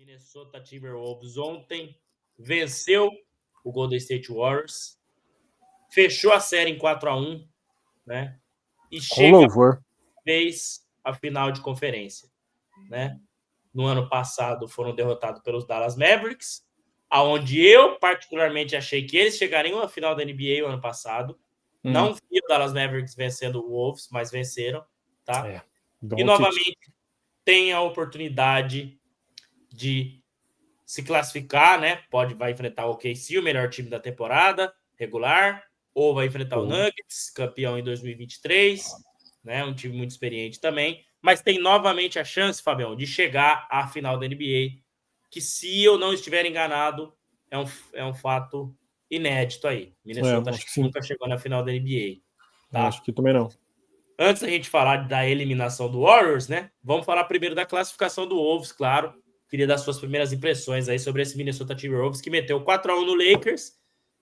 Minnesota Timberwolves ontem venceu o Golden State Warriors, fechou a série em 4-1, né? E chega vez a final de conferência, né? No ano passado foram derrotados pelos Dallas Mavericks, aonde eu particularmente achei que eles chegariam à final da NBA o ano passado. Não vi o Dallas Mavericks vencendo o Wolves, mas venceram, tá? E novamente tem a oportunidade de se classificar, né? Vai enfrentar o OKC, o melhor time da temporada regular, ou vai enfrentar o Nuggets, campeão em 2023, né? Um time muito experiente também, mas tem novamente a chance, Fabião, de chegar à final da NBA, que se eu não estiver enganado, é um fato inédito aí. Minnesota nunca chegou na final da NBA. Tá? Acho que também não. Antes da gente falar da eliminação do Warriors, né? Vamos falar primeiro da classificação do Wolves, claro. Queria dar suas primeiras impressões aí sobre esse Minnesota Timberwolves, que meteu 4-1 no Lakers,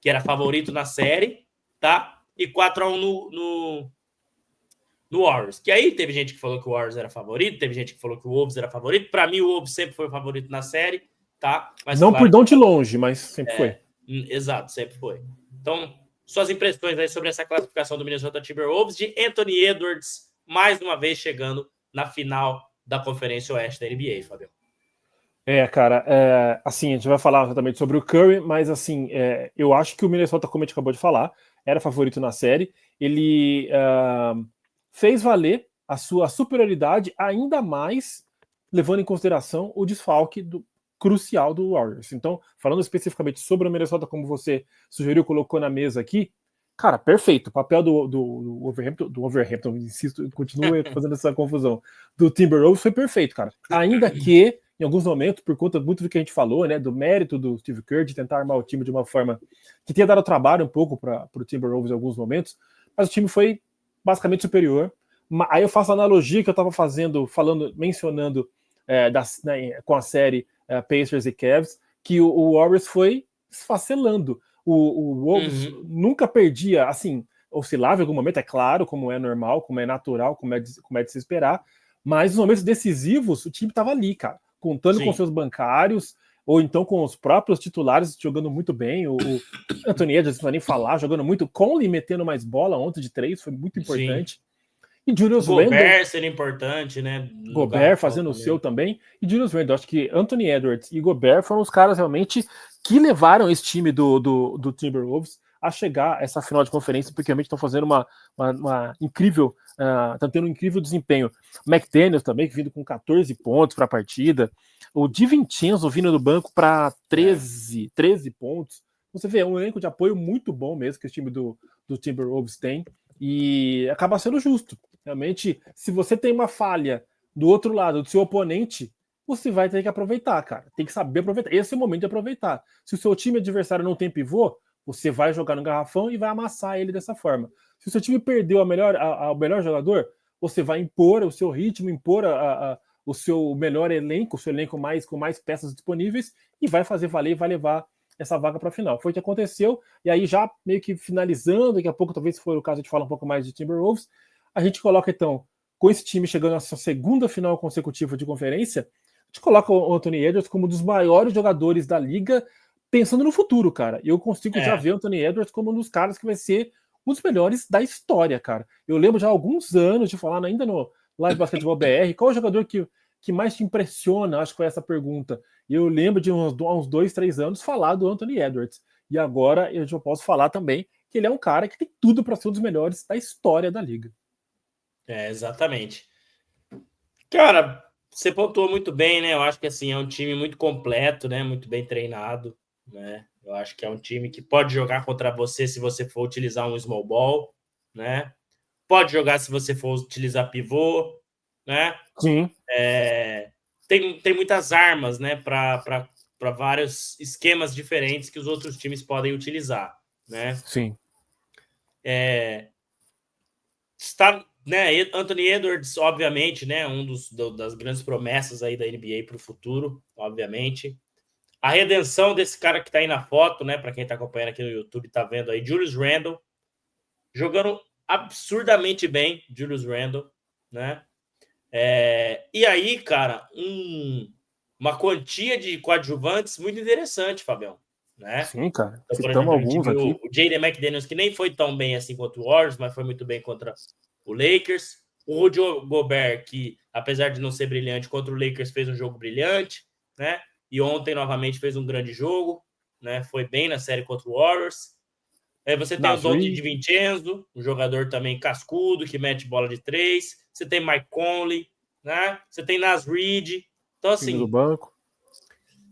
que era favorito na série, tá? E 4-1 no Warriors. Que aí teve gente que falou que o Warriors era favorito, teve gente que falou que o Wolves era favorito. Para mim, o Wolves sempre foi o favorito na série, tá? Mas, não claro, por de longe, mas sempre foi. Exato, sempre foi. Então, suas impressões aí sobre essa classificação do Minnesota Timberwolves, de Anthony Edwards, mais uma vez chegando na final da Conferência Oeste da NBA, Fabio. Cara, assim, a gente vai falar exatamente sobre o Curry, mas assim, eu acho que o Minnesota, como a gente acabou de falar, era favorito na série. Ele fez valer a sua superioridade, ainda mais levando em consideração o desfalque crucial do Warriors. Então, falando especificamente sobre o Minnesota, como você sugeriu, colocou na mesa aqui, cara, perfeito. O papel do Wolverhampton, insisto, continuo fazendo essa confusão, do Timberwolves foi perfeito, cara. Ainda que, em alguns momentos, por conta muito do que a gente falou, né, do mérito do Steve Kerr de tentar armar o time de uma forma que tenha dado trabalho um pouco para o Timberwolves em alguns momentos, mas o time foi basicamente superior. Aí eu faço a analogia que eu estava mencionando com a série Pacers e Cavs, que o Warriors foi esfacelando. O Wolves nunca perdia, assim, oscilava em algum momento, é claro, como é normal, como é natural, como é de se esperar, mas nos momentos decisivos o time estava ali, cara, contando com seus bancários, ou então com os próprios titulares jogando muito bem. O Anthony Edwards, não precisa nem falar, jogando muito. Conley metendo mais bola ontem de 3, foi muito importante. Sim. E Julius Gobert sendo importante, né? Gobert fazendo o seu também. E Julius Randle, acho que Anthony Edwards e Gobert foram os caras realmente que levaram esse time do Timberwolves a chegar a essa final de conferência, porque realmente estão fazendo uma incrível, estão tendo um incrível desempenho. O McDaniels também, que vindo com 14 pontos para a partida. O DiVincenzo vindo do banco para 13 pontos. Você vê, é um elenco de apoio muito bom mesmo que esse time do Timberwolves tem. E acaba sendo justo. Realmente, se você tem uma falha do outro lado do seu oponente, você vai ter que aproveitar, cara. Tem que saber aproveitar. Esse é o momento de aproveitar. Se o seu time adversário não tem pivô, você vai jogar no garrafão e vai amassar ele dessa forma. Se o seu time perdeu o melhor jogador, você vai impor o seu ritmo, impor o seu melhor elenco, o seu elenco com mais peças disponíveis, e vai fazer valer e vai levar essa vaga para a final. Foi o que aconteceu, e aí já meio que finalizando, daqui a pouco, talvez se for o caso, a gente fala um pouco mais de Timberwolves, a gente coloca, então, com esse time chegando à sua segunda final consecutiva de conferência, a gente coloca o Anthony Edwards como um dos maiores jogadores da liga, pensando no futuro, cara. Eu consigo já ver o Anthony Edwards como um dos caras que vai ser um dos melhores da história, cara. Eu lembro já há alguns anos de falar, ainda no Live Basketball BR, qual é o jogador que mais te impressiona? Acho que foi essa pergunta. E eu lembro de uns 2, 3 anos falar do Anthony Edwards. E agora eu já posso falar também que ele é um cara que tem tudo para ser um dos melhores da história da liga. Exatamente. Cara, você pontuou muito bem, né? Eu acho que assim, é um time muito completo, né? Muito bem treinado, né? Eu acho que é um time que pode jogar contra você se você for utilizar um small ball, né? Pode jogar se você for utilizar pivô, né? Sim. Tem muitas armas, né? Para vários esquemas diferentes que os outros times podem utilizar, né? Sim. Está, né? Anthony Edwards, obviamente, né? Das grandes promessas aí da NBA para o futuro, obviamente. A redenção desse cara que está aí na foto, né? Para quem está acompanhando aqui no YouTube, tá vendo aí, Julius Randle, jogando absurdamente bem, Julius Randle, né? E aí, cara, uma quantia de coadjuvantes muito interessante, Fabião. Né? Sim, cara. Então, por Citamos exemplo, a gente alguns viu aqui. o Jaden McDaniels, que nem foi tão bem assim contra o Warriors, mas foi muito bem contra o Lakers. O Rudy Gobert, que apesar de não ser brilhante contra o Lakers, fez um jogo brilhante, né? E ontem novamente fez um grande jogo, né? Foi bem na série contra o Warriors. Aí você tem o Donte DiVincenzo, um jogador também cascudo, que mete bola de 3. Você tem Mike Conley, né? Você tem Naz Reid. Então, assim, do banco.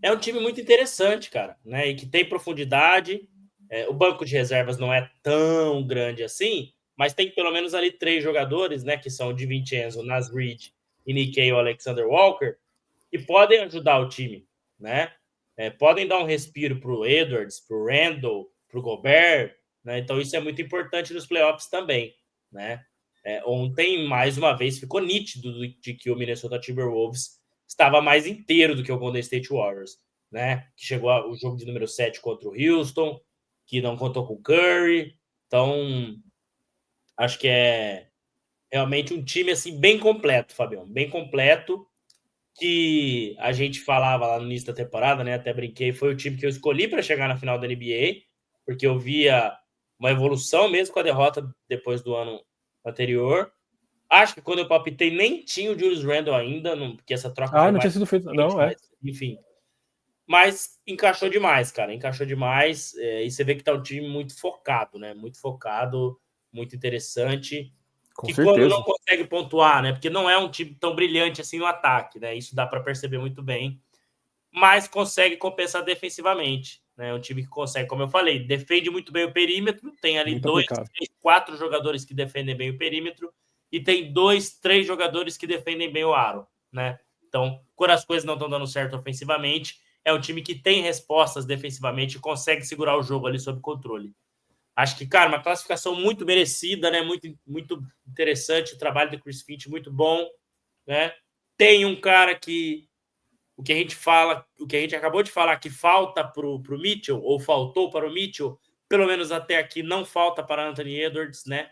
É um time muito interessante, cara, né? E que tem profundidade. O banco de reservas não é tão grande assim, mas tem pelo menos ali 3 jogadores, né? Que são o DiVincenzo, Naz Reid e Nikkei Alexander Walker, que podem ajudar o time, né? Podem dar um respiro pro Edwards, pro Randall, pro Gobert, né? Então isso é muito importante nos playoffs também, né? Ontem, mais uma vez, ficou nítido de que o Minnesota Timberwolves estava mais inteiro do que o Golden State Warriors, né? Que chegou o jogo de número 7 contra o Houston, que não contou com o Curry. Então, acho que é realmente um time assim bem completo, Fabião, bem completo, que a gente falava lá no início da temporada, né? Até brinquei, foi o time que eu escolhi para chegar na final da NBA, porque eu via uma evolução mesmo com a derrota depois do ano anterior. Acho que quando eu palpitei nem tinha o Julius Randle ainda, porque essa troca foi não mais tinha sido feito, não, mas, enfim. Mas encaixou demais, cara, encaixou demais, e você vê que tá um time muito focado, né? Muito focado, muito interessante. Com que certeza. Quando não consegue pontuar, né? Porque não é um time tão brilhante assim no ataque, né? Isso dá para perceber muito bem. Mas consegue compensar defensivamente, né? Um time que consegue, como eu falei, defende muito bem o perímetro, tem ali muito 2, aplicado. 3, 4 jogadores que defendem bem o perímetro e tem 2, 3 jogadores que defendem bem o aro, né? Então, quando as coisas não estão dando certo ofensivamente, é um time que tem respostas defensivamente e consegue segurar o jogo ali sob controle. Acho que, cara, uma classificação muito merecida, né? Muito, muito interessante. O trabalho do Chris Finch muito bom, né? Tem um cara que o que a gente fala, o que a gente acabou de falar que falta para o Mitchell, ou faltou para o Mitchell, pelo menos até aqui não falta para Anthony Edwards, né?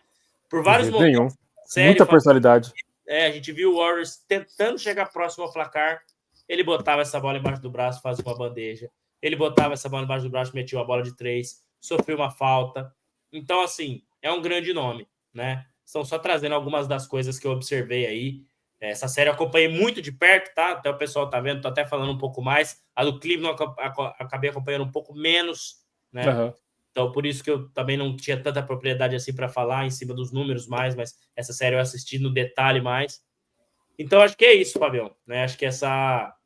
Por vários momentos. Muita personalidade. A gente viu o Warriors tentando chegar próximo ao placar. Ele botava essa bola embaixo do braço, fazia uma bandeja. Ele botava essa bola embaixo do braço, metia uma bola de 3, sofreu uma falta. Então, assim, é um grande nome, né? Estão só trazendo algumas das coisas que eu observei aí. Essa série eu acompanhei muito de perto, tá? Até o pessoal tá vendo, tô até falando um pouco mais. A do Cleveland eu acabei acompanhando um pouco menos, né? Uhum. Então, por isso que eu também não tinha tanta propriedade assim para falar em cima dos números mais, mas essa série eu assisti no detalhe mais. Então, acho que é isso, Fabião. Né? Acho que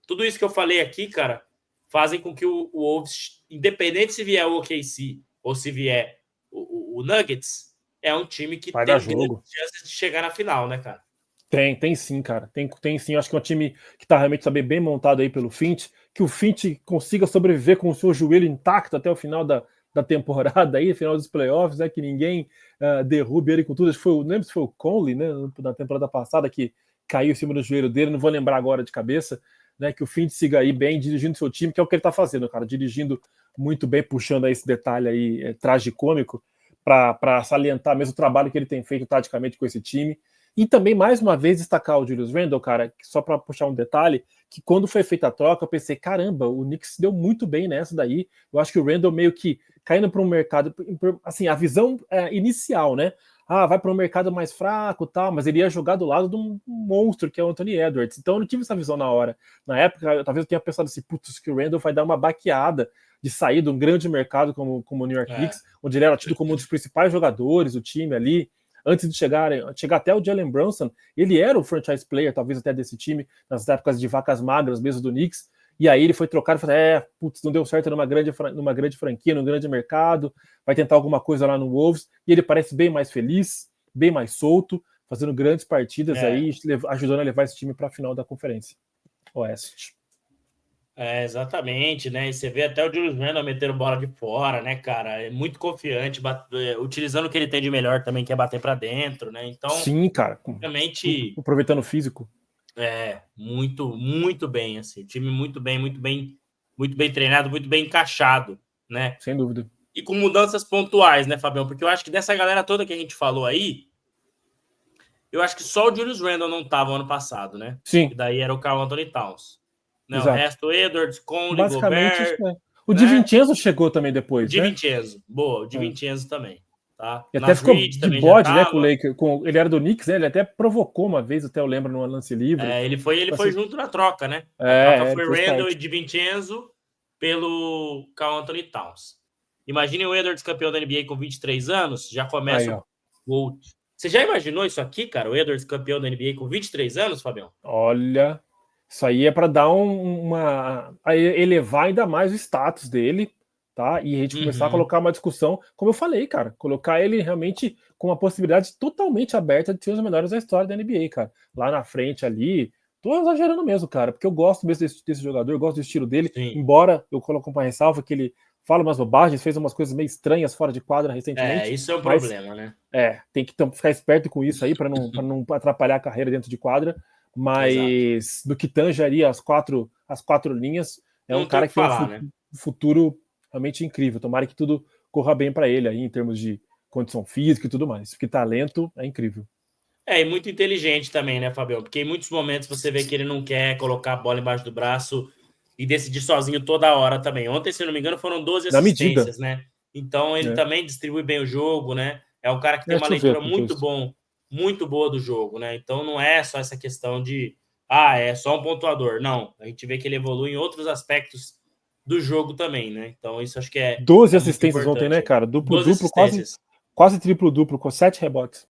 tudo isso que eu falei aqui, cara, fazem com que o Wolves, independente se vier o OKC ou se vier o Nuggets, é um time que tem grandes chances de chegar na final, né, cara? Tem sim, cara. Tem sim. Acho que é um time que tá realmente bem montado aí pelo Finch, que o Finch consiga sobreviver com o seu joelho intacto até o final da temporada aí, final dos playoffs, né? Que ninguém derrube ele com tudo. Acho que não lembro se foi o Conley, né? Na temporada passada, que caiu em cima do joelho dele, não vou lembrar agora de cabeça, né? Que o Finch siga aí bem, dirigindo seu time, que é o que ele tá fazendo, cara. Dirigindo muito bem, puxando aí esse detalhe aí tragicômico para salientar mesmo o trabalho que ele tem feito taticamente com esse time. E também, mais uma vez, destacar o Julius Randle, cara, só para puxar um detalhe, que quando foi feita a troca, eu pensei, caramba, o Knicks deu muito bem nessa daí. Eu acho que o Randle meio que caindo para um mercado, assim, a visão inicial, né? Vai para um mercado mais fraco e tal, mas ele ia jogar do lado de um monstro que é o Anthony Edwards. Então eu não tive essa visão na hora. Na época, talvez eu tenha pensado assim, putz, que o Randle vai dar uma baqueada de sair de um grande mercado como o New York Knicks, onde ele era tido como um dos principais jogadores do time ali. Antes de chegar até o Jalen Brunson, ele era o franchise player, talvez até desse time, nas épocas de vacas magras mesmo do Knicks, e aí ele foi trocado e falou, putz, não deu certo numa grande franquia, num grande mercado, vai tentar alguma coisa lá no Wolves, e ele parece bem mais feliz, bem mais solto, fazendo grandes partidas aí, ajudando a levar esse time para a final da Conferência Oeste. Exatamente, né? E você vê até o Julius Randle metendo bola de fora, né, cara? É muito confiante, utilizando o que ele tem de melhor também, que é bater para dentro, né? Então, sim, cara, realmente aproveitando o físico. Muito, muito bem, assim. Time muito bem treinado, muito bem encaixado, né? Sem dúvida. E com mudanças pontuais, né, Fabião? Porque eu acho que dessa galera toda que a gente falou aí, eu acho que só o Julius Randle não estava ano passado, né? Sim. E daí era o Karl Anthony Towns. Né? O resto, Edwards, Conley, basicamente, Gobert... isso, o DiVincenzo chegou também depois, o DiVincenzo, boa, o DiVincenzo também. Tá? E até ficou de bode, né, com o Lakers. Ele era do Knicks, né? Ele até provocou uma vez, até eu lembro, no lance livre. Ele foi junto na troca, né? A troca foi Randall e DiVincenzo pelo Karl Anthony Towns. Imagine o Edwards campeão da NBA com 23 anos, já começa o... Você já imaginou isso aqui, cara? O Edwards campeão da NBA com 23 anos, Fabião? Olha, isso aí é para dar a elevar ainda mais o status dele, tá? E a gente começar a colocar uma discussão, como eu falei, cara, colocar ele realmente com uma possibilidade totalmente aberta de ser os melhores da história da NBA, cara. Lá na frente ali, tô exagerando mesmo, cara, porque eu gosto mesmo desse jogador, eu gosto do estilo dele, embora eu coloque uma ressalva que ele fala umas bobagens, fez umas coisas meio estranhas fora de quadra recentemente. Isso é um problema, né? Tem que ficar esperto com isso aí para não atrapalhar a carreira dentro de quadra. Mas no que tangeria as quatro linhas, um cara que tem um futuro realmente incrível. Tomara que tudo corra bem para ele aí em termos de condição física e tudo mais. Porque talento é incrível. E muito inteligente também, né, Fabião? Porque em muitos momentos você vê que ele não quer colocar a bola embaixo do braço e decidir sozinho toda hora também. Ontem, se não me engano, foram 12 assistências, né? Então ele também distribui bem o jogo, né? É um cara que tem uma leitura muito boa do jogo, né? Então não é só essa questão de é só um pontuador. Não, a gente vê que ele evolui em outros aspectos do jogo também, né? Então isso acho que 12 assistências ontem, né, cara? Duplo, quase triplo-duplo, com 7 rebotes.